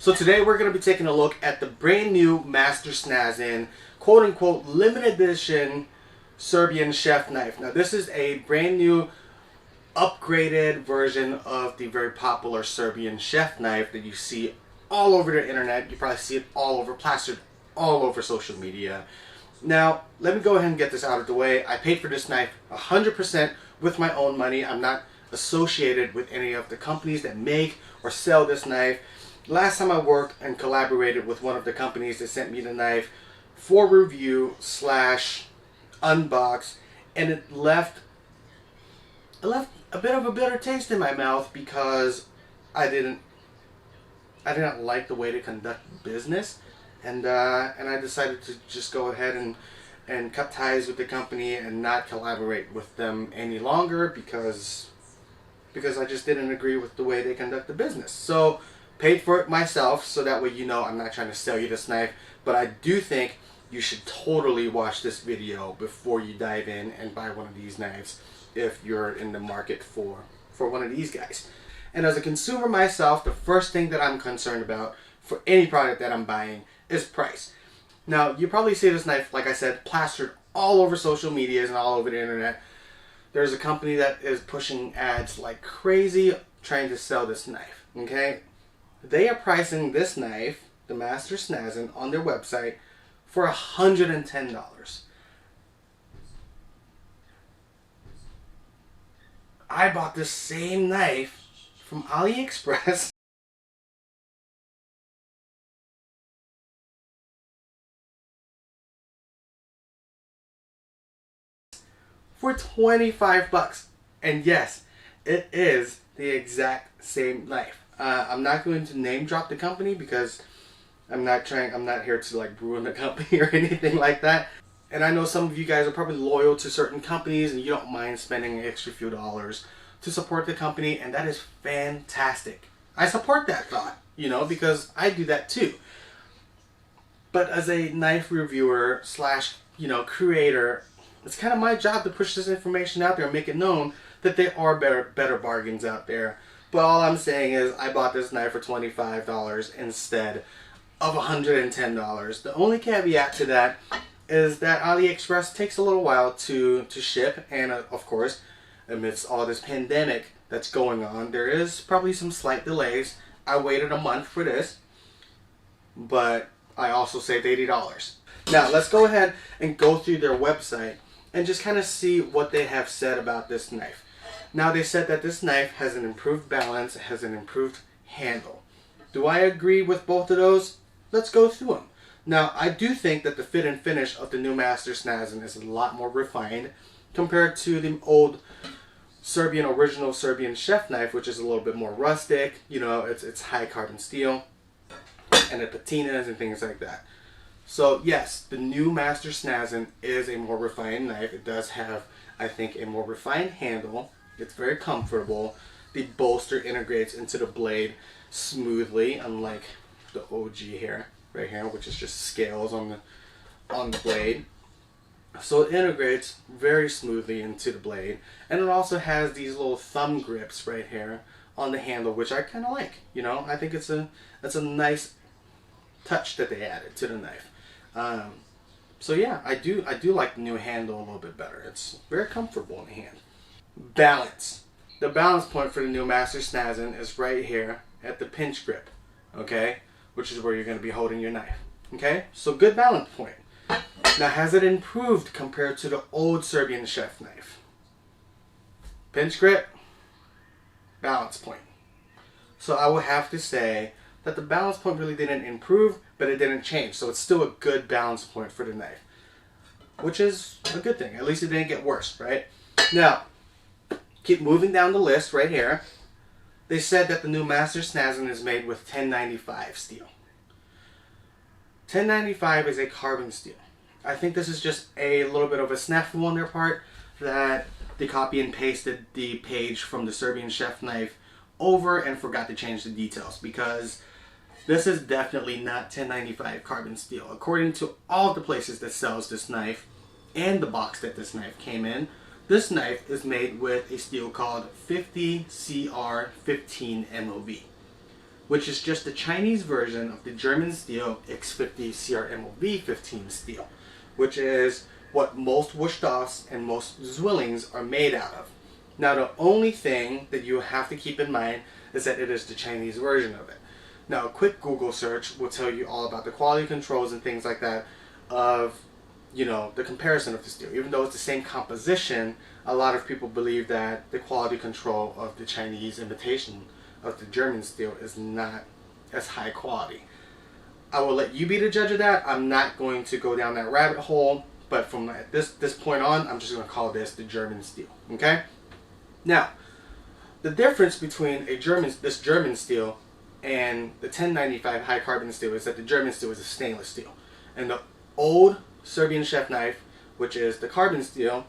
So today we're going to be taking a look at the brand new Master Snazan quote unquote limited edition Serbian chef knife. Now this is a brand new upgraded version of the very popular Serbian chef knife that you see all over the internet. You probably see it all over, plastered all over social media. Now let me go ahead and get this out of the way. I paid for this knife 100% with my own money. I'm not associated with any of the companies that make or sell this knife. Last time I worked and collaborated with one of the companies that sent me the knife for review slash unbox, and it left a bit of a bitter taste in my mouth because I didn't like the way they conduct business, and I decided to just go ahead and cut ties with the company and not collaborate with them any longer because I just didn't agree with the way they conduct the business. So paid for it myself, so that way you know I'm not trying to sell you this knife, but I do think you should totally watch this video before you dive in and buy one of these knives if you're in the market for one of these guys. And as a consumer myself, the first thing that I'm concerned about for any product that I'm buying is price. Now you probably see this knife, like I said, plastered all over social medias and all over the internet. There's a company that is pushing ads like crazy trying to sell this knife, okay? They are pricing this knife, the Master Snazan, on their website for $110. I bought this same knife from AliExpress for 25 bucks. And yes, it is the exact same knife. I'm not going to name drop the company because I'm not here to like ruin the company or anything like that. And I know some of you guys are probably loyal to certain companies and you don't mind spending an extra few dollars to support the company, and that is fantastic. I support that thought, you know, because I do that too. But as a knife reviewer slash, you know, creator, it's kind of my job to push this information out there and make it known that there are better bargains out there. But all I'm saying is I bought this knife for $25 instead of $110. The only caveat to that is that AliExpress takes a little while to ship, and of course, amidst all this pandemic that's going on, there is probably some slight delays. I waited a month for this, but I also saved $80. Now let's go ahead and go through their website and just kind of see what they have said about this knife. Now they said that this knife has an improved balance, it has an improved handle. Do I agree with both of those? Let's go through them. Now I do think that the fit and finish of the new Master Snazan is a lot more refined compared to the old original Serbian chef knife, which is a little bit more rustic. You know, it's high carbon steel and the patinas and things like that. So yes, the new Master Snazan is a more refined knife. It does have, I think, a more refined handle. It's very comfortable. The bolster integrates into the blade smoothly, unlike the OG here, right here, which is just scales on the blade. So it integrates very smoothly into the blade, and it also has these little thumb grips right here on the handle, which I kind of like. You know, I think it's a nice touch that they added to the knife. So yeah, I do like the new handle a little bit better. It's very comfortable in the hand. Balance. The balance point for the new Master Snazan is right here at the pinch grip, okay, which is where you're going to be holding your knife. Okay, so good balance point. Now, has it improved compared to the old Serbian chef knife? Pinch grip, balance point. So I would have to say that the balance point really didn't improve, but it didn't change. So it's still a good balance point for the knife, which is a good thing. At least it didn't get worse, right? Now, keep moving down the list right here. They said that the new Master Snazan is made with 1095 steel. 1095 is a carbon steel. I think this is just a little bit of a snafu on their part that they copy and pasted the page from the Serbian chef knife over and forgot to change the details, because this is definitely not 1095 carbon steel. According to all of the places that sells this knife and the box that this knife came in, this knife is made with a steel called 50CR15 MOV, which is just the Chinese version of the German steel X50 CRMOV15 steel, which is what most Wusthoffs and most Zwillings are made out of. Now, the only thing that you have to keep in mind is that it is the Chinese version of it. Now, a quick Google search will tell you all about the quality controls and things like that of, you know, the comparison of the steel. Even though it's the same composition, a lot of people believe that the quality control of the Chinese imitation of the German steel is not as high quality. I will let you be the judge of that. I'm not going to go down that rabbit hole, but from this point on, I'm just going to call this the German steel. Okay? Now, the difference between this German steel and the 1095 high carbon steel is that the German steel is a stainless steel, and the old Serbian chef knife, which is the carbon steel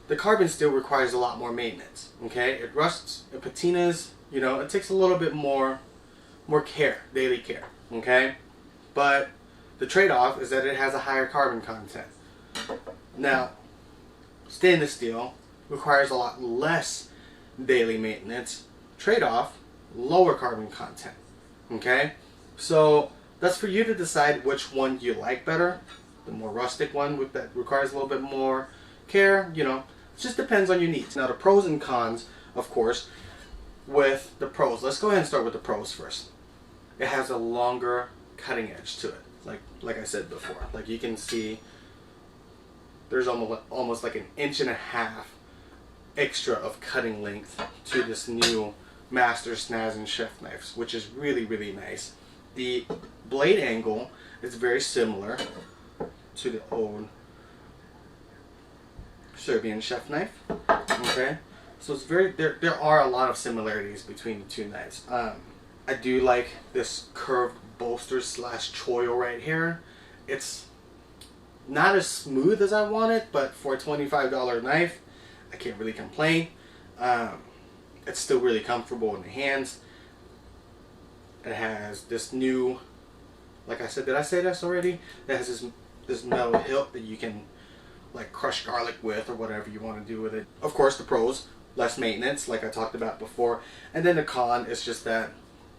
requires a lot more maintenance. Okay, it rusts, it patinas, you know, it takes a little bit more care, daily care. Okay, but the trade-off is that it has a higher carbon content. Now, stainless steel requires a lot less daily maintenance. Trade-off, lower carbon content. Okay, so that's for you to decide which one you like better. The more rustic one that requires a little bit more care, you know, it just depends on your needs. Now, the pros and cons, of course, with the pros. Let's go ahead and start with the pros first. It has a longer cutting edge to it. Like I said before, like you can see there's almost like an inch and a half extra of cutting length to this new Master Snazan chef knives, which is really, really nice. The blade angle is very similar to the old Serbian chef knife. Okay, so it's very there are a lot of similarities between the two knives. I do like this curved bolster slash choil right here. It's not as smooth as I want it, but for a $25 knife, I can't really complain. It's still really comfortable in the hands. It has this new, like I said, did I say this already? It has this metal hilt that you can like crush garlic with or whatever you want to do with it. Of course, the pros, less maintenance, like I talked about before. And then the con is just that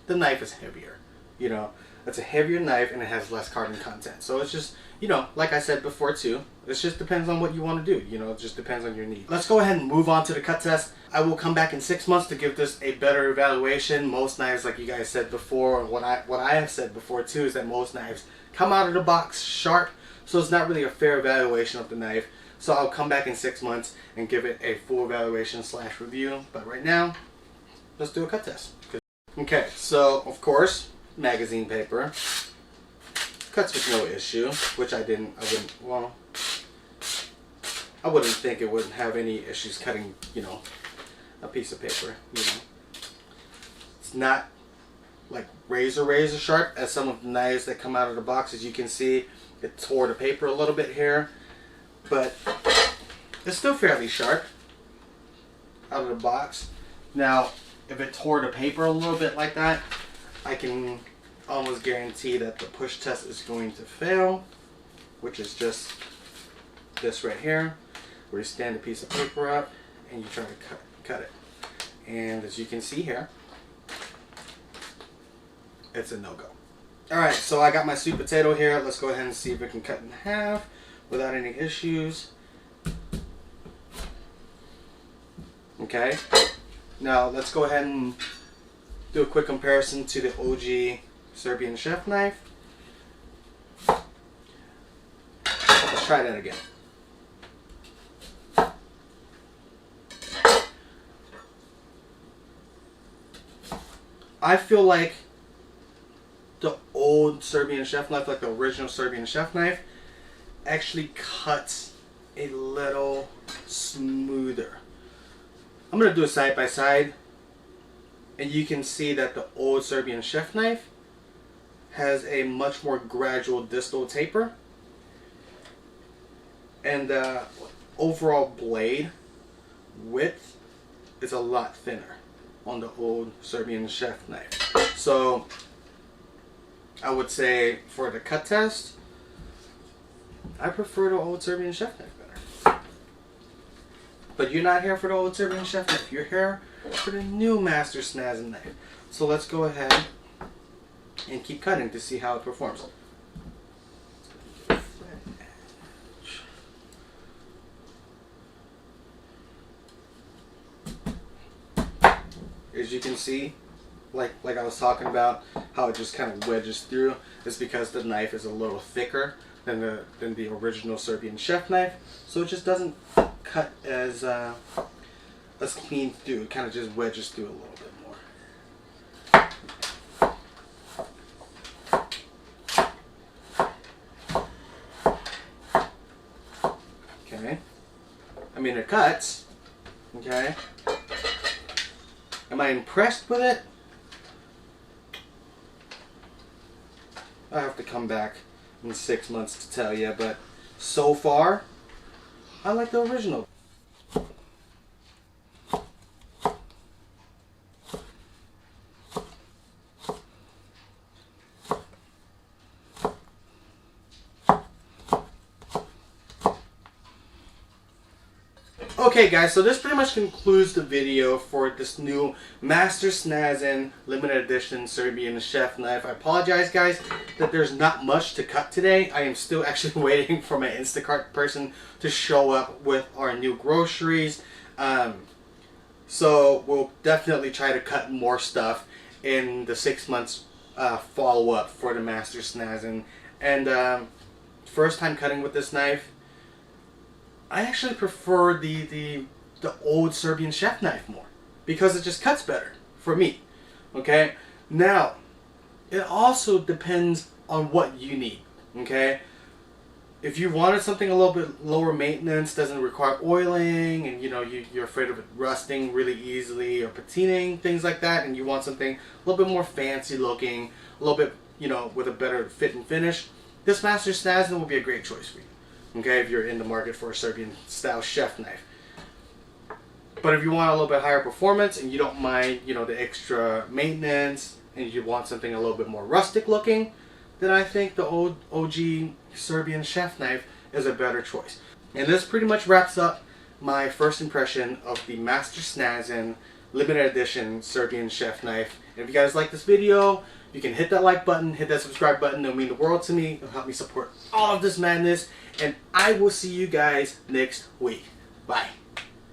the knife is heavier. You know, it's a heavier knife and it has less carbon content. So it's just, you know, like I said before too, it just depends on what you want to do. You know, it just depends on your needs. Let's go ahead and move on to the cut test. I will come back in 6 months to give this a better evaluation. Most knives, like you guys said before, and what I have said before too, is that most knives come out of the box sharp, so it's not really a fair evaluation of the knife. So I'll come back in 6 months and give it a full evaluation slash review. But right now, let's do a cut test. Okay, so of course, magazine paper cuts with no issue, which I wouldn't think it would have any issues cutting, you know, a piece of paper, you know. It's not like razor sharp as some of the knives that come out of the box. As you can see, it tore the paper a little bit here, but it's still fairly sharp out of the box. Now, if it tore the paper a little bit like that, I can almost guarantee that the push test is going to fail, which is just this right here, where you stand a piece of paper up and you try to cut it. And as you can see here, it's a no-go. Alright, so I got my sweet potato here. Let's go ahead and see if it can cut in half without any issues. Okay, now let's go ahead and do a quick comparison to the OG Serbian chef knife. Let's try that again. I feel like the old Serbian chef knife, like the original Serbian chef knife, actually cuts a little smoother. I'm going to do a side by side, and you can see that the old Serbian chef knife has a much more gradual distal taper, and the overall blade width is a lot thinner on the old Serbian chef knife. So I would say for the cut test, I prefer the old Serbian chef knife better. But you're not here for the old Serbian chef knife, you're here for the new Master Snazan knife. So let's go ahead and keep cutting to see how it performs. As you can see, like I was talking about, how it just kind of wedges through, is because the knife is a little thicker than the original Serbian chef knife, so it just doesn't cut as clean through. It kind of just wedges through a little bit more. Okay, I mean, it cuts. Okay. Am I impressed with it? I have to come back in 6 months to tell you, but so far, I like the original. Okay guys, so this pretty much concludes the video for this new Master Snazan limited edition Serbian chef knife. I apologize guys that there's not much to cut today. I am still actually waiting for my Instacart person to show up with our new groceries. So we'll definitely try to cut more stuff in the 6 months follow-up for the Master Snazan. And first time cutting with this knife, I actually prefer the old Serbian chef knife more because it just cuts better for me. Okay, now it also depends on what you need. Okay, if you wanted something a little bit lower maintenance, doesn't require oiling, and you're afraid of it rusting really easily or patining, things like that, and you want something a little bit more fancy looking, a little bit with a better fit and finish, this Master Snazan will be a great choice for you. Okay, if you're in the market for a Serbian style chef knife. But if you want a little bit higher performance and you don't mind, the extra maintenance, and you want something a little bit more rustic looking, then I think the old OG Serbian chef knife is a better choice. And this pretty much wraps up my first impression of the Master Snazan limited edition Serbian chef knife. And if you guys like this video, you can hit that like button, hit that subscribe button. It'll mean the world to me. It'll help me support all of this madness. And I will see you guys next week. Bye.